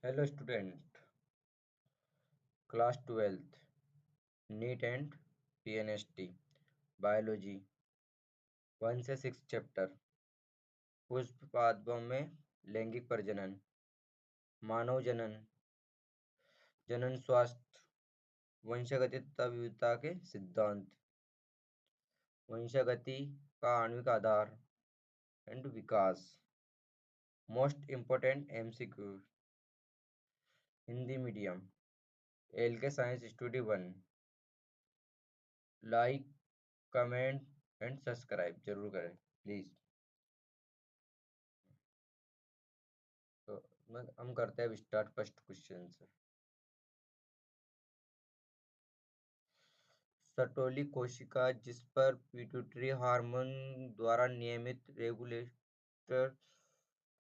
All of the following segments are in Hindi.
Hello student, class 12th, neat and PNST, biology 1 से 6 चैप्टर। पुष्प पादपों में लैंगिक प्रजनन, मानव जनन, जनन स्वास्थ्य, वंशागति तथा विविधता के सिद्धांत, वंशागति का आणविक आधार एंड विकास। Most important MCQ, Hindi medium, L K science studio 1। Like, comment and subscribe जरूर करें प्लीज। तो हम करते हैं अब स्टार्ट फर्स्ट क्वेश्चन से। सटोली कोशिका जिस पर पिट्यूटरी हार्मोन द्वारा नियमित रेगुलेटर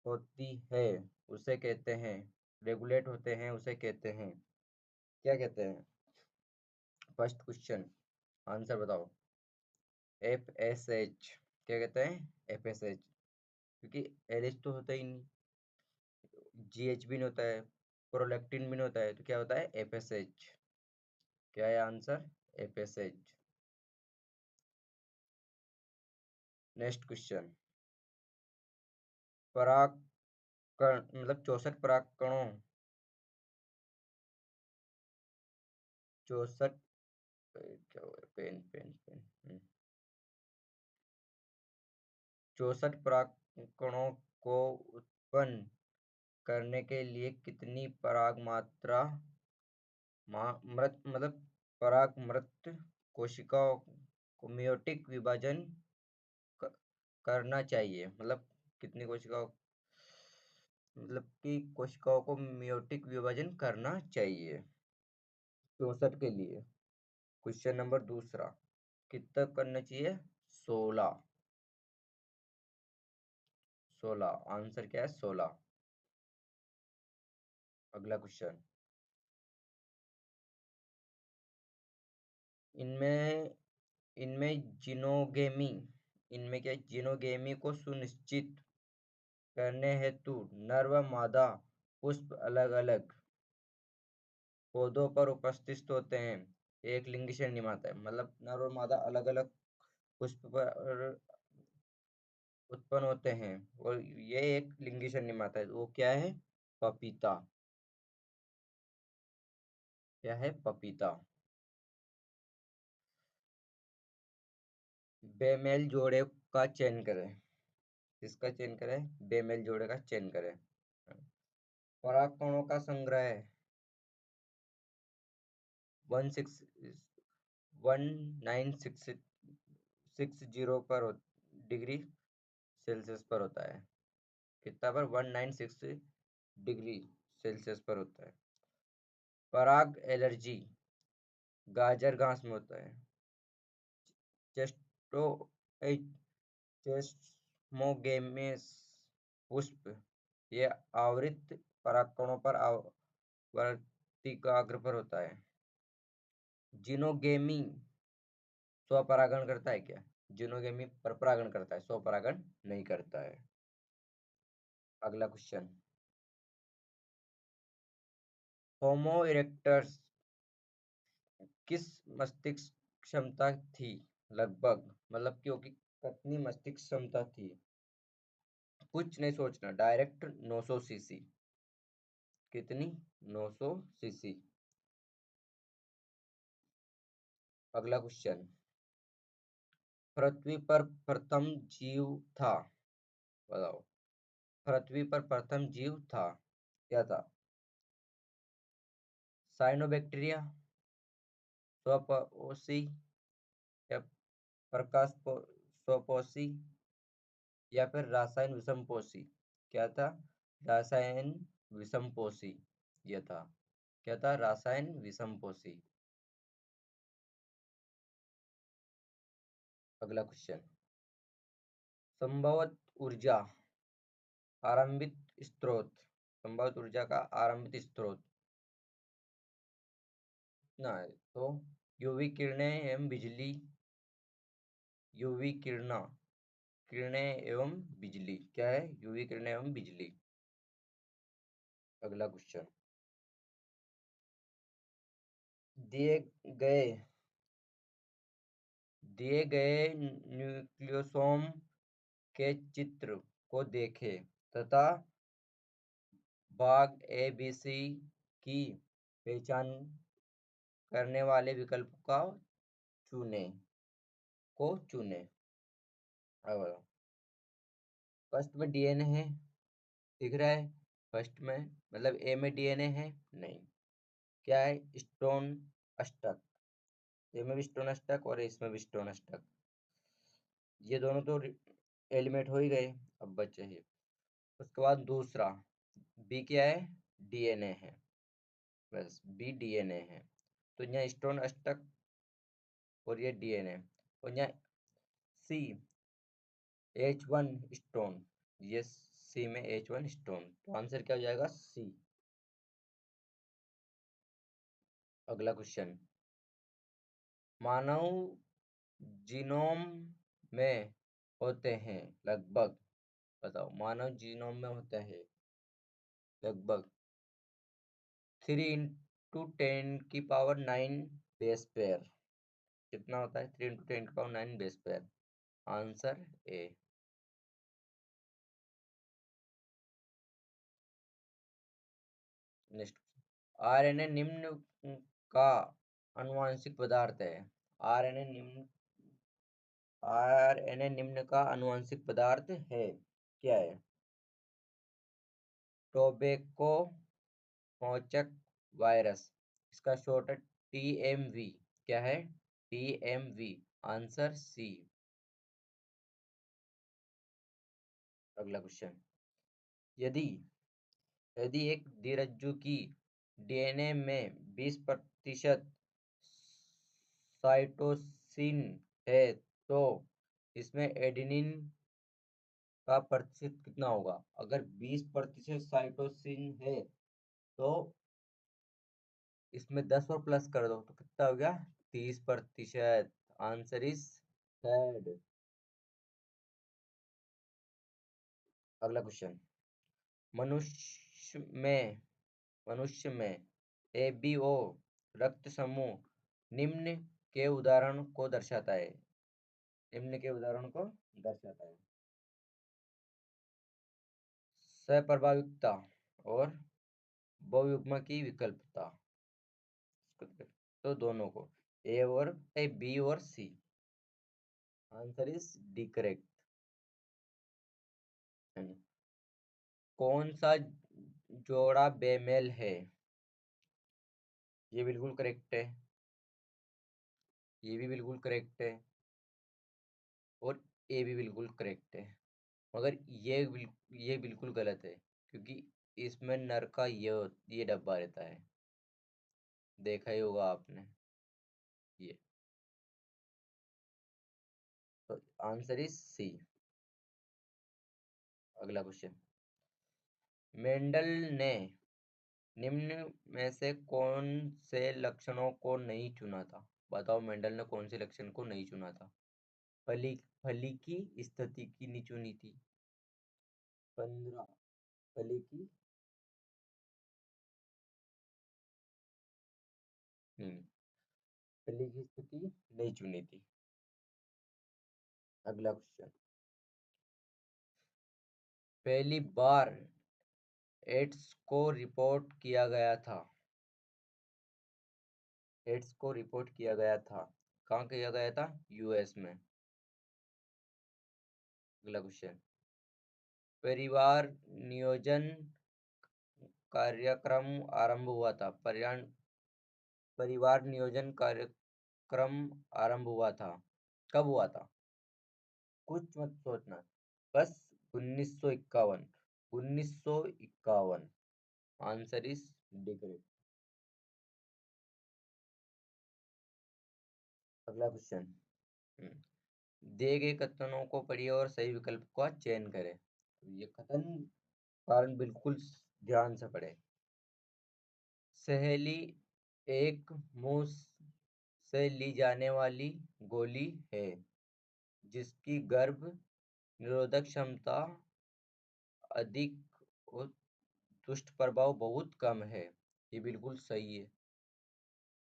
होती है उसे कहते हैं, रेगुलेट होते हैं उसे कहते हैं, क्या कहते हैं? फर्स्ट क्वेश्चन, आंसर बताओ। FSH, क्या कहते हैं? FSH, क्योंकि LH तो होता ही नहीं, GH भी नहीं होता है, प्रोलैक्टिन भी नहीं होता है, तो क्या होता है? FSH। क्या है आंसर? FSH। नेक्स्ट क्वेश्चन, पराग कण मतलब 64 पराग कणों, 64 क्या हुआ? पेन पेन पेन 64 पराग कणों को उत्पन्न करने के लिए कितनी पराग मात्रा मृत मतलब पराग मृत कोशिकाओं को मेयोटिक विभाजन करना चाहिए? मतलब कितनी कोशिकाओं, मतलब कि कोशिकाओं को मेयोटिक विभाजन करना चाहिए 64 के लिए। क्वेश्चन नंबर दूसरा, कितना करना चाहिए? 16। 16, आंसर क्या है? 16। अगला क्वेश्चन, इनमें इनमें जिनोगेमी इनमें क्या, जिनोगेमी को सुनिश्चित करने हेतु नर व मादा पुष्प अलग अलग पौधों पर उपस्थित होते हैं, एक लिंग से निर्माता है, मतलब नर और मादा अलग अलग पुष्प पर उत्पन्न होते हैं और ये एक लिंगी से निर्माता है, वो क्या है? पपीता। क्या है? पपीता। बेमेल जोड़े का चयन करें। किसका चयन करें? बेमेल जोड़े का चयन करें। पराग कणों का संग्रह 1960 पर डिग्री सेल्सियस पर होता है। कितना पर? 1960 डिग्री सेल्सियस पर होता है। पराग एलर्जी गाजर घास में होता है। चेस्टो चेस्मोगेमेस पुष्प, ये आवृत परागकणों पर वर्तिकाग्र पर होता है। जिनोगेमी स्वपरागण करता है क्या? जिनोगेमी परपरागण करता है, स्वपरागण नहीं करता है। अगला क्वेश्चन, होमो इरेक्टस किस मस्तिष्क क्षमता थी? लगभग मतलब क्योंकि कितनी मस्तिष्क क्षमता थी? कुछ नहीं सोचना, डायरेक्ट 900 सीसी। कितनी? 900 सीसी। अगला क्वेश्चन, पृथ्वी पर प्रथम जीव था, बताओ। पृथ्वी पर प्रथम जीव था, क्या था? साइनोबैक्टीरिया, स्वपोषी या स्वपोषी, या फिर रासायन विषमपोषी? क्या था? रासायन विषमपोषी यह था। क्या था? रासायन विषमपोषी। अगला क्वेश्चन, संभवत ऊर्जा आरंभित स्रोत, संभवत ऊर्जा का आरंभित स्रोत ना है तो यूवी किरणें एवं बिजली, यूवी किरणें एवं बिजली, क्या है? यूवी किरणें एवं बिजली। अगला क्वेश्चन। दिए गए दिए गए न्यूक्लियोसोम के चित्र को देखें तथा भाग ए बी सी की पहचान करने वाले विकल्प को चुने। अब फर्स्ट में डीएनए है, दिख रहा है। फर्स्ट में मतलब ए में डीएनए है नहीं। क्या है? स्टोन अष्टक। ए में भी स्टोन अष्टक और इसमें भी स्टोन अष्टक। ये दोनों तो एलिमेंट हो ही गए। अब बचे ही उसके बाद दूसरा बी क्या है? डीएनए है। बस बी डीएनए है। तो यहाँ स्टोन अष्टक और ये डीएनए और यहाँ सी H1 स्टोन। ये सी में H1 स्टोन, तो आंसर क्या हो जाएगा? सी। अगला क्वेश्चन। मानव जीनोम में होते हैं लगभग, बताओ, मानव जीनोम में होता है लगभग 3 × 10⁹ बेस पेयर। कितना होता है? 3 × 10⁹ base pair. Answer A. Next. RNA निम्न का आनुवंशिक पदार्थ है। आरएनए निम्न आरएनए निम्न का आनुवंशिक पदार्थ है। क्या है? Tobacco mosaic virus. इसका शॉर्ट है TMV। क्या है? TMV। Answer C. अगला क्वेश्चन। यदि यदि एक द्विरज्जु की डीएनए में 20% साइटोसिन है तो इसमें एडेनिन का प्रतिशत कितना होगा? अगर 20% साइटोसिन है तो इसमें 10 और प्लस कर दो तो कितना हो गया? 30%। Answer is third. अगला क्वेश्चन। मनुष्य में मनुष्य में ABO रक्त समूह निम्न के उदाहरण को दर्शाता है। निम्न के उदाहरण को दर्शाता है। सप्रभाविकता और बहुयुग्म की विकल्पता। तो दोनों को बी और C. Answer is D correct. कौन सा जोड़ा बेमेल है? ये बिल्कुल करेक्ट है। ये भी बिल्कुल करेक्ट है और ये भी बिल्कुल करेक्ट है। मगर ये बिल्कुल गलत है क्योंकि इसमें नर का ये डब्बा रहता है। देखा ही होगा आपने ये। तो आंसर इज सी। अगला क्वेश्चन। मेंडल ने निम्न में से कौन से लक्षणों को नहीं चुना था? बताओ, मेंडल ने कौन से लक्षण को नहीं चुना था? फली की स्थिति की नहीं चुनी थी। 15 फली की फली की स्थिति नहीं चुनी थी। अगला क्वेश्चन। पहली बार एड्स को रिपोर्ट किया गया था। एड्स को रिपोर्ट किया गया था। कहाँ किया गया था? यूएस में। अगला क्वेश्चन। परिवार नियोजन कार्यक्रम आरंभ हुआ था। परिवार नियोजन कार्यक्रम आरंभ हुआ था। कब हुआ था? कुछ मत सोचना, बस 1951। 1951। Answer is degree. अगला क्वेश्चन। दिए गए कथनों को पढ़िए और सही विकल्प का चयन करें। ये कथन कारण बिल्कुल ध्यान से पढ़े। सहेली एक मुंह से ली जाने वाली गोली है जिसकी गर्भ निरोधक क्षमता अधिक दुष्प्रभाव बहुत कम है। ये बिल्कुल सही है।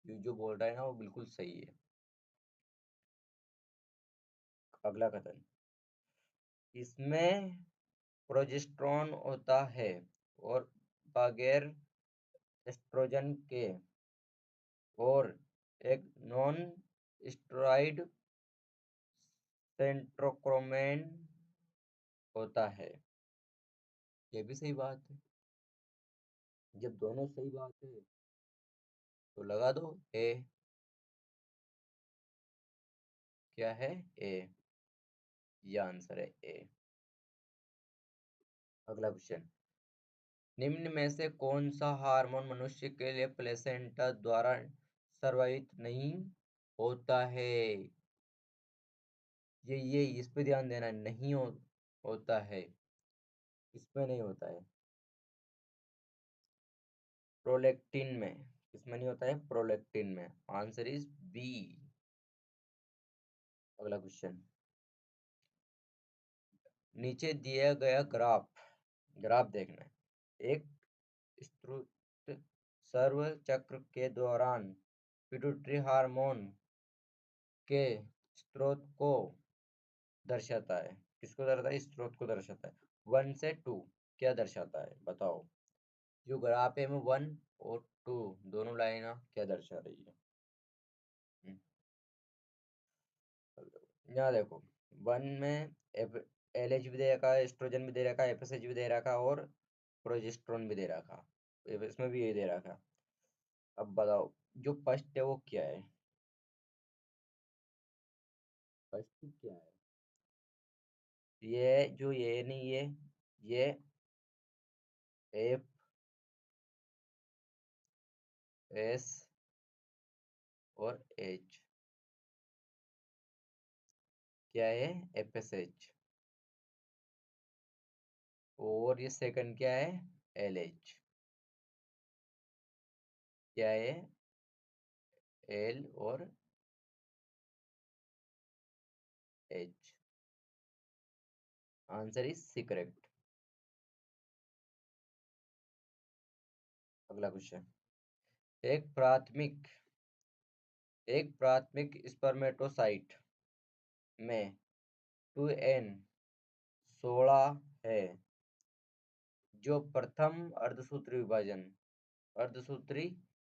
ये जो बोल रहा है ना वो बिल्कुल सही है। अगला कथन, इसमें प्रोजेस्टेरॉन होता है और बगैर एस्ट्रोजन के, और एक नॉन स्टेरॉइड सेंट्रोक्रोमेन होता है। ये भी सही बात है। जब दोनों सही बात है तो लगा दो ए। क्या है? ए। ये आंसर है ए। अगला क्वेश्चन, निम्न में से कौन सा हार्मोन मनुष्य के लिए प्लेसेंटा द्वारा स्रावित नहीं होता है? ये इस पे ध्यान देना, नहीं होता है। इसमें नहीं होता है। प्रोलेक्टिन में। किसमें नहीं होता है? प्रोलेक्टिन में। Answer is B. अगला क्वेश्चन, नीचे दिया गया ग्राफ ग्राफ देखना है। एक स्त्रुत सर्व चक्र के दौरान पिट्यूटरी हार्मोन के स्रोत को दर्शाता है। किसको दर्शाता है? स्रोत को दर्शाता है। 1 से 2 क्या दर्शाता है बताओ? जो ग्राफ है में 1 और 2 दोनों लाइन क्या दर्शा रही है? यहाँ देखो, 1 में LH भी दे रखा है, एस्ट्रोजन भी दे रखा है, FSH भी दे रखा है, और प्रोजेस्टेरॉन भी दे रखा। इसमें भी ये दे रखा। अब बताओ जो फर्स्ट है वो क्या है? फर्स्ट क्या है? ये जो ये नहीं है, ये FS और H। क्या है? FSH। और ये सेकंड क्या है? LH। क्या है? L और H। Answer is C correct. अगला क्वेश्चन, एक प्राथमिक एक प्राथमिक स्पर्मेटोसाइट में 2n16 है, जो प्रथम अर्धसूत्री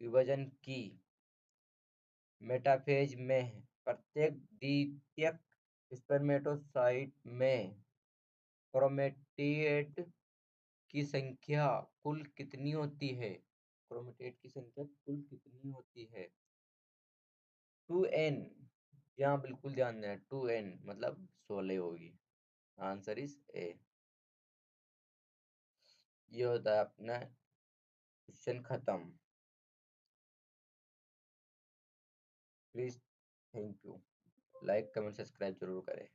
विभाजन की मेटाफेज में है। प्रत्येक द्वितीयक स्पर्मेटोसाइट में क्रोमेटिड की संख्या कुल कितनी होती है? क्रोमेटिड की संख्या कुल कितनी होती है? 2n। यहाँ बिल्कुल ध्यान देना, 2n मतलब 16 होगी। Answer is a. ये होता है अपना क्वेश्चन खत्म। Please, thank you. Like comment subscribe जरूर करें।